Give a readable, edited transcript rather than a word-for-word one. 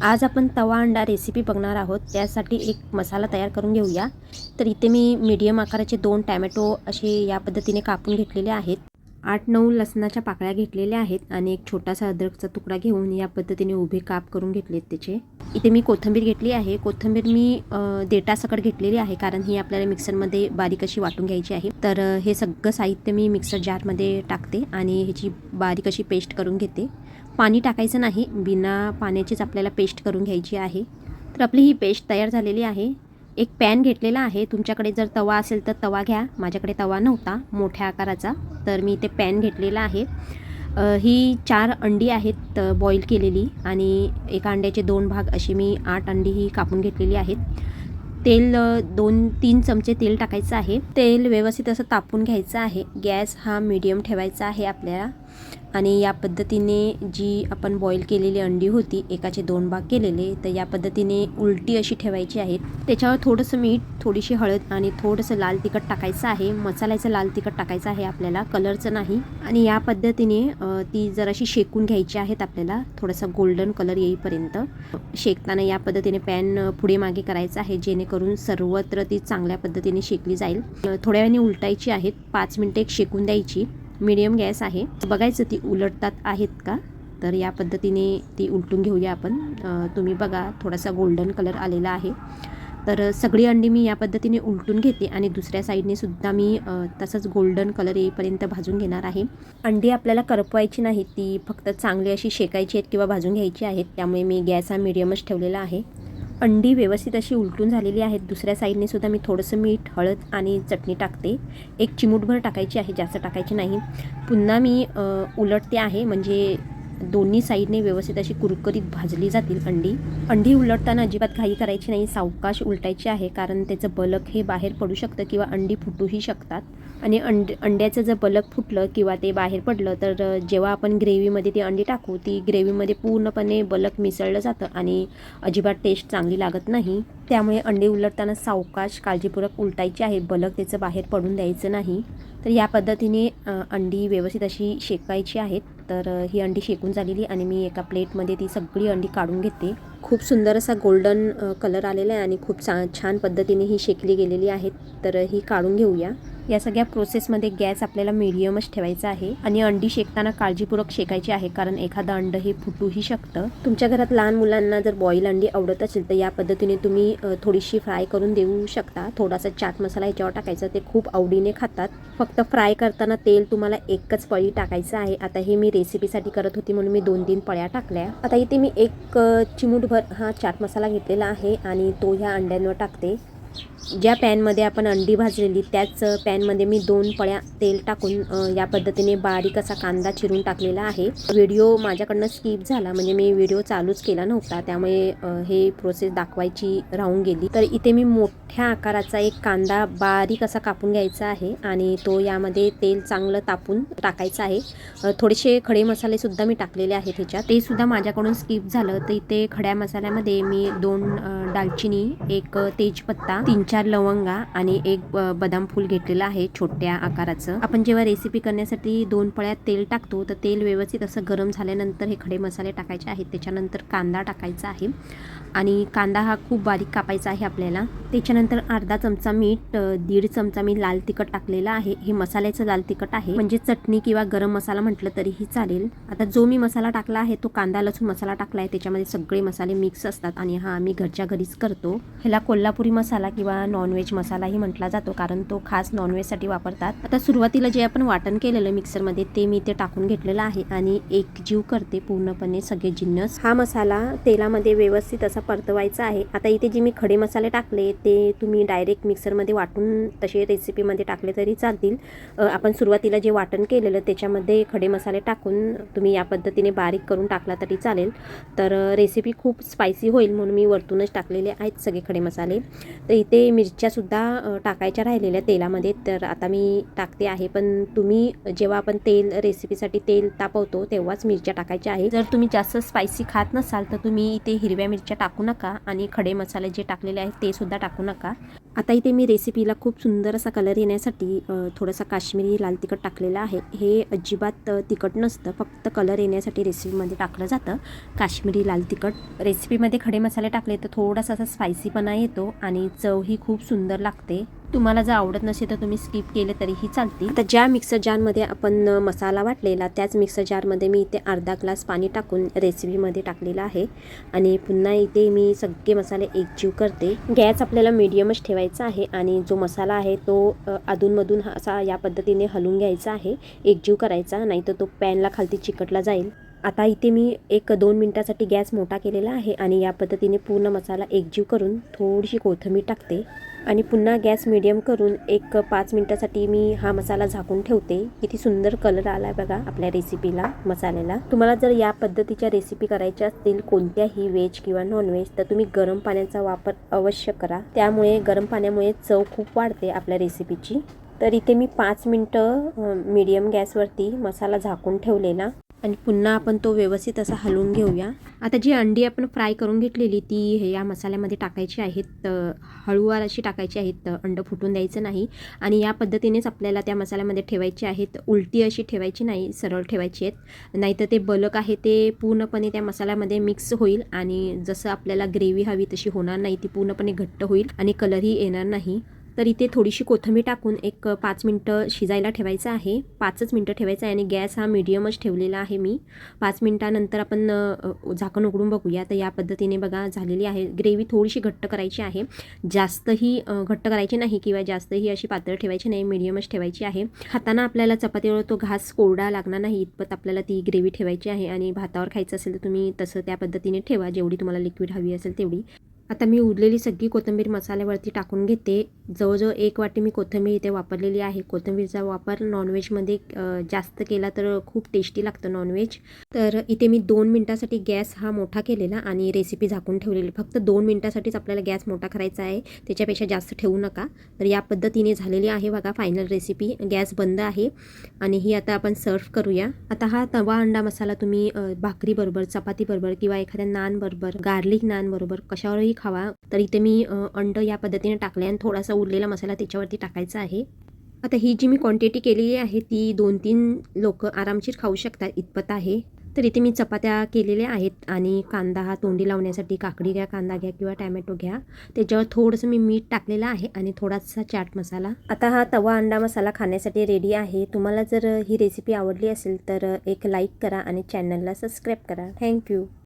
आज आपण तवा अंडा रेसिपी बघणार आहोत। त्यासाठी एक मसाला तयार करून घेऊया। तर इथे मी मीडियम आकाराचे 2 टोमॅटो असे या पद्धतीने कापून घेतलेले आहेत। 8-9 लसणाच्या पाकळ्या घेतलेल्या आहेत आणि एक छोटासा अद्रकचा तुकडा घेऊन या पद्धतीने उभे काप करून घेतलेत त्याचे। इथे मी कोथिंबीर घेतली आहे। कोथिंबीर मी देठासकट घेतलेली आहे, कारण ही आपल्याला मिक्सरमध्ये बारीक अशी वाटून घ्यायची आहे। तर हे सगळं साहित्य मी मिक्सर जारमध्ये टाकते आणि ह्याची बारीक अशी पेस्ट करून घेते। पाणी टाकायचं नाही, बिना पाण्याचीच आपल्याला पेस्ट करून घ्यायची आहे। तर आपली ही पेस्ट तयार झालेली आहे। एक पॅन घेतलेला आहे। तुमच्याकडे जर तवा असेल तर तवा घ्या। माझ्याकडे तवा नव्हता मोठ्या आकाराचा, तर मी ते पॅन घेतलेला आहे। ही 4 अंडी आहेत बॉईल केलेली, आणि एका अंड्याचे 2 भाग अशी मी 8 अंडी ही कापून घेतलेली आहेत। तेल 2-3 चमचे तेल टाकायचं आहे। तेल व्यवस्थित असं तापून घ्यायचं आहे। गॅस हा मीडियम ठेवायचा आहे आपल्याला। आणि या पद्धतीने जी आपण बॉईल केलेली अंडी होती, एकाचे 2 भाग केलेले, तर या पद्धतीने उलटी अशी ठेवायची आहेत। त्याच्यावर थोडंसं मीठ, थोडीशी हळद आणि थोडंसं लाल तिखट टाकायचं आहे। मसाल्याचं लाल तिखट टाकायचं आहे आपल्याला, कलरचं नाही। आणि या पद्धतीने ती जराशी शेकून घ्यायची आहेत आपल्याला, थोडासा गोल्डन कलर येईपर्यंत। शेकताना या पद्धतीने पॅन पुढे मागे करायचं आहे, जेणेकरून सर्वत्र ती चांगल्या पद्धतीने शेकली जाईल। थोड्या वेळाने उलटायची आहेत, 5 मिनिटे शेकून द्यायची। मीडियम गॅस आहे। बघायचं ती उलटतात आहेत का, तर या पद्धतीने ती उलटून घेऊया आपण। तुम्ही बघा थोडासा गोल्डन कलर आलेला आहे। तर सगळी अंडी मी या पद्धतीने उलटून घेते आणि दुसऱ्या साईडने सुद्धा मी तसंच गोल्डन कलर येईपर्यंत भाजून घेणार आहे। अंडी आपल्याला करपवायची नाही, ती फक्त चांगली अशी शेकायची आहेत किंवा भाजून घ्यायची आहेत। त्यामुळे मी गॅस हा मीडियमच ठेवलेला आहे। अंडी व्यवस्थित अशी उलटून झालेली आहेत। दुसऱ्या साईडने सुद्धा मी थोडंसं मीठ, हळद आणि चटणी टाकते। एक चिमूटभर टाकायची आहे, जास्त टाकायची नाही। पुन्हा मी उलटते आहे, म्हणजे दोन्ही साईडने व्यवस्थित अशी कुरकुरीत भाजली जातील अंडी। अंडी उलटताना अजिबात घाई करायची नाही, सावकाश उलटायची आहे, कारण त्याचं बलक हे बाहेर पडू शकतं किंवा अंडी फुटूही शकतात। आणि अंड्याचं जर बलक फुटलं किंवा ते बाहेर पडलं, तर जेव्हा आपण ग्रेव्हीमध्ये ती अंडी टाकू, ती ग्रेव्हीमध्ये पूर्णपणे बलक मिसळलं जातं आणि अजिबात टेस्ट चांगली लागत नाही। त्यामुळे अंडी उलटताना सावकाश काळजीपूर्वक उलटायची आहे, बलक त्याचं बाहेर पडून द्यायचं नाही। तर या पद्धतीने अंडी व्यवस्थित अशी शेकायची आहेत। तर ही अंडी शेकून झालेली आणि मी एका प्लेटमध्ये ती सगळी अंडी काढून घेते। खूप सुंदर असा गोल्डन कलर आलेला आहे आणि खूप छान पद्धतीने ही शेकली गेलेली आहेत। तर ही काढून घेऊया। या सगळ्या प्रोसेसमध्ये गॅस आपल्याला मीडियमच ठेवायचा आहे आणि अंडी शेकताना काळजीपूर्वक शेकायची आहे, कारण एखादं अंड हे फुटूही शकतं। तुमच्या घरात लहान मुलांना जर बॉईल अंडी आवडत असेल तर या पद्धतीने तुम्ही थोडीशी फ्राय करून देऊ शकता। थोडासा चाट मसाला याच्यावर टाकायचा, ते खूप आवडीने खातात। फक्त फ्राय करताना तेल तुम्हाला एकच पळी टाकायचं आहे। आता हे मी रेसिपीसाठी करत होती म्हणून मी 2-3 पळ्या टाकल्या। आता इथे मी एक चिमूटभर हा चाट मसाला घेतलेला आहे आणि तो ह्या अंड्यांवर टाकते। ज्या पॅनमध्ये आपण अंडी भाजलेली त्याच पॅनमध्ये मी 2 पळ्या तेल टाकून या पद्धतीने बारीक असा कांदा चिरून टाकलेला आहे। व्हिडिओ माझ्याकडनं स्किप झाला, म्हणजे मी व्हिडिओ चालूच केला नव्हता, त्यामुळे हे प्रोसेस दाखवायची राहून गेली। तर इथे मी मोठ्या आकाराचा एक कांदा बारीक असा कापून घ्यायचा आहे आणि तो यामध्ये तेल चांगलं तापून टाकायचं आहे। थोडेसे खडे मसाले सुद्धा मी टाकलेले आहेत ह्याच्यात, ते सुद्धा माझ्याकडून स्किप झालं। तर इथे खड्या मसाल्यामध्ये मी 2 दालचिनी, एक तेजपत्ता, 3-4 लवंगा आणि एक बदाम फूल घेतलेला आहे छोट्या आकाराचं। आपण जेव्हा रेसिपी करण्यासाठी 2 पळ्यात तेल टाकतो, तर तेल व्यवस्थित असं गरम झाल्यानंतर हे खडे मसाले टाकायचे आहेत। त्याच्यानंतर कांदा टाकायचा आहे आणि कांदा हा खूप बारीक कापायचा आहे आपल्याला। त्याच्यानंतर अर्धा चमचा मीठ, 1.5 चमचा मी लाल तिखट टाकलेला आहे। हे मसाल्याचं लाल तिखट आहे, म्हणजे चटणी किंवा गरम मसाला म्हटलं तरीही चालेल। आता जो मी मसाला टाकला आहे तो कांदा लसूण मसाला टाकला आहे, त्याच्यामध्ये सगळे मसाले मिक्स असतात आणि हा आम्ही घरच्या घरीच करतो। ह्याला कोल्हापुरी मसाला किंवा नॉनव्हेज मसालाही म्हटला जातो, कारण तो खास नॉनव्हेजसाठी वापरतात। आता सुरुवातीला जे आपण वाटण केलेलं मिक्सरमध्ये ते मी ते टाकून घेतलेलं आहे आणि एकजीव करते पूर्णपणे सगळे जिन्नस। हा मसाला तेलामध्ये व्यवस्थित असा परतवायचा आहे। आता इथे जे मी खडे मसाले टाकले ते तुम्ही डायरेक्ट मिक्सरमध्ये वाटून तसे रेसिपीमध्ये टाकले तरी चालतील। आपण सुरुवातीला जे वाटण केलेलं त्याच्यामध्ये खडे मसाले टाकून तुम्ही या पद्धतीने बारीक करून टाकला तरी चालेल। तर रेसिपी खूप स्पायसी होईल म्हणून मी वरतूनच टाकलेले आहेत सगळे खडे मसाले। तर इथे मिरच्यासुद्धा टाकायच्या राहिलेल्या तेलामध्ये, तर आता मी टाकते आहे। पण तुम्ही जेव्हा आपण रेसिपीसाठी तेल तापवतो तेव्हाच मिरच्या टाकायच्या आहे। जर तुम्ही जास्त स्पायसी खात नसाल तर तुम्ही इथे हिरव्या मिरच्या टाकू नका आणि खडे मसाले जे टाकलेले आहेत ते सुद्धा टाकू नका। आता इथे मी रेसिपीला खूप सुंदर असा कलर येण्यासाठी थोडासा काश्मीरी लाल तिखट टाकलेलं आहे. हे अजिबात तिखट नसतं, फक्त कलर येण्यासाठी रेसिपीमध्ये टाकलं जातं काश्मीरी लाल तिखट. रेसिपीमध्ये खडे मसाले टाकले तर थोडासा असा स्पायसीपणा येतो आणि चवही खूप सुंदर लागते. तुम्हाला जर आवडत नसेल तर तुम्ही स्किप केले तरीही चालते. आता ज्या मिक्सर जारमध्ये आपण मसाला वाटलेला त्याच मिक्सर जारमध्ये मी इथे अर्धा ग्लास पाणी टाकून रेसिपीमध्ये टाकलेलं आहे आणि पुन्हा इथे मी सगळे मसाले एकजीव करते. गॅस आपल्याला मीडियमच ठेवायचा आहे आणि जो मसाला आहे तो अधूनमधून असा या पद्धतीने हलवून घ्यायचा आहे, एकजीव करायचा, नाहीतर तो पॅनला खालती चिकटला जाईल. आता इथे मी 1-2 मिनटासाठी गॅस मोठा केलेला आहे आणि या पद्धतीने पूर्ण मसाला एकजीव करून थोडीशी कोथिंबीर टाकते आणि पुन्हा गॅस मीडियम करून 5 मिनटासाठी मी हा मसाला झाकून ठेवते. किती सुंदर कलर आला आहे बघा आपल्या रेसिपीला, मसाल्याला. तुम्हाला जर या पद्धतीच्या रेसिपी करायच्या असतील कोणत्याही व्हेज किंवा नॉनव्हेज तर तुम्ही गरम पाण्याचा वापर अवश्य करा. त्यामुळे गरम पाण्यामुळे चव खूप वाढते आपल्या रेसिपीची. तर इथे मी 5 मिनटं मीडियम गॅसवरती मसाला झाकून ठेवलेला आणि पुन्हा आपण तो व्यवस्थित असा हलवून घेऊया. आता जी अंडी आपण फ्राय करून घेतलेली ती या मसाल्यामध्ये टाकायची आहेत. हळूवार अशी टाकायची आहेत, अंड फुटून द्यायचं नाही आणि या पद्धतीनेच आपल्याला त्या मसाल्यामध्ये ठेवायची आहेत. उलटी अशी ठेवायची नाही, सरळ ठेवायची आहेत, नाहीतर ते बलक आहे ते पूर्णपणे त्या मसाल्यामध्ये मिक्स होईल आणि जसं आपल्याला ग्रेव्ही हवी तशी होणार नाही, ती पूर्णपणे घट्ट होईल आणि कलरही येणार नाही. तर इथे थोडीशी कोथिंबीर टाकून 5 मिनटं शिजायला ठेवायचं आहे. 5च मिनटं ठेवायचं आहे आणि गॅस हा मीडियमच ठेवलेला आहे मी. 5 मिनटानंतर आपण झाकण उघडून बघूया. तर या पद्धतीने बघा झालेली आहे. ग्रेव्ही थोडीशी घट्ट करायची आहे, जास्तही घट्ट करायची नाही किंवा जास्तही अशी पातळ ठेवायची नाही, मीडियमच ठेवायची आहे. खाताना आपल्याला चपातीवर तो घास कोरडा लागणार नाही इतपत आपल्याला ती ग्रेव्ही ठेवायची आहे आणि भातावर खायचं असेल तर तुम्ही तसं त्या पद्धतीने ठेवा, जेवढी तुम्हाला लिक्विड हवी असेल तेवढी. आता मी उरलेली सगळी कोथिंबीर मसाल्यावरती टाकून घेते. जवळजवळ 1 वाटी मी कोथिंबीर इथे वापरलेली आहे. कोथिंबीरचा वापर नॉनव्हेजमध्ये जास्त केला तर खूप टेस्टी लागतं नॉनव्हेज. तर इथे मी 2 मिनटासाठी गॅस हा मोठा केलेला आणि रेसिपी झाकून ठेवलेली. फक्त 2 मिनटासाठीच आपल्याला गॅस मोठा करायचा आहे, त्याच्यापेक्षा जास्त ठेवू नका. तर या पद्धतीने झालेली आहे बघा फायनल रेसिपी. गॅस बंद आहे आणि ही आता आपण सर्व करूया. आता हा तवा अंडा मसाला तुम्ही भाकरीबरोबर, चपातीबरोबर किंवा एखाद्या नानबरोबर, गार्लिक नानबरोबर कशावरही खावा. तर इथे मी अंड या पद्धतीने टाकले आणि थोडासा उरलेला मसाला त्याच्यावरती टाकायचा आहे. आता ही जी मी क्वांटिटी केलेली आहे ती 2-3 लोक आरामशीर खाऊ शकतात इतपत आहे. तर इथे मी चपात्या केलेल्या आहेत आणि कांदा हा तोंडी लावण्यासाठी काकडी घ्या, कांदा घ्या किंवा टॅमॅटो घ्या. त्याच्यावर थोडंसं मी मीठ टाकलेलं आहे आणि थोडासा चाट मसाला. आता हा तवा अंडा मसाला खाण्यासाठी रेडी आहे. तुम्हाला जर ही रेसिपी आवडली असेल तर एक लाईक करा आणि चॅनलला सबस्क्राईब करा. थँक्यू.